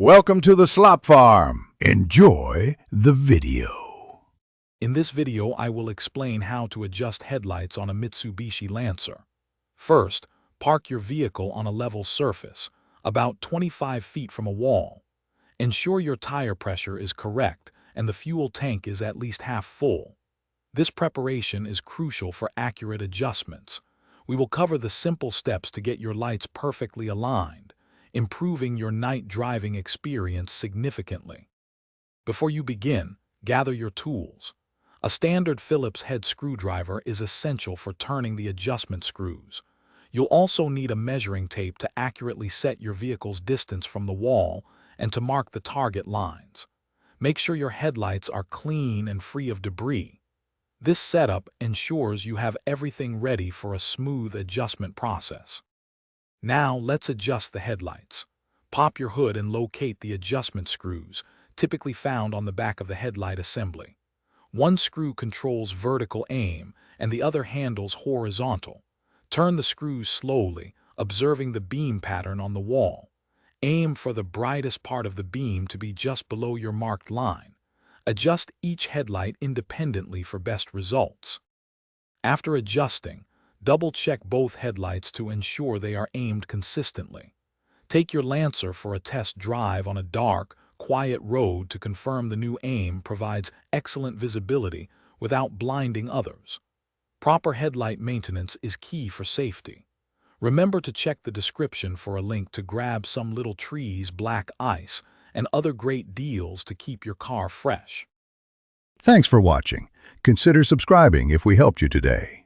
Welcome to the Slop Farm. Enjoy the video. In this video, I will explain how to adjust headlights on a Mitsubishi Lancer. First, park your vehicle on a level surface, about 25 feet from a wall. Ensure your tire pressure is correct and the fuel tank is at least half full. This preparation is crucial for accurate adjustments. We will cover the simple steps to get your lights perfectly aligned, improving your night driving experience significantly. Before you begin, gather your tools. A standard Phillips head screwdriver is essential for turning the adjustment screws. You'll also need a measuring tape to accurately set your vehicle's distance from the wall and to mark the target lines. Make sure your headlights are clean and free of debris. This setup ensures you have everything ready for a smooth adjustment process. Now let's adjust the headlights. Pop your hood and locate the adjustment screws, typically found on the back of the headlight assembly. One screw controls vertical aim and the other handles horizontal. Turn the screws slowly, observing the beam pattern on the wall. Aim for the brightest part of the beam to be just below your marked line. Adjust each headlight independently for best results. After adjusting, double-check both headlights to ensure they are aimed consistently. Take your Lancer for a test drive on a dark, quiet road to confirm the new aim provides excellent visibility without blinding others. Proper headlight maintenance is key for safety. Remember to check the description for a link to grab some little trees, black ice, and other great deals to keep your car fresh. Thanks for watching. Consider subscribing if we helped you today.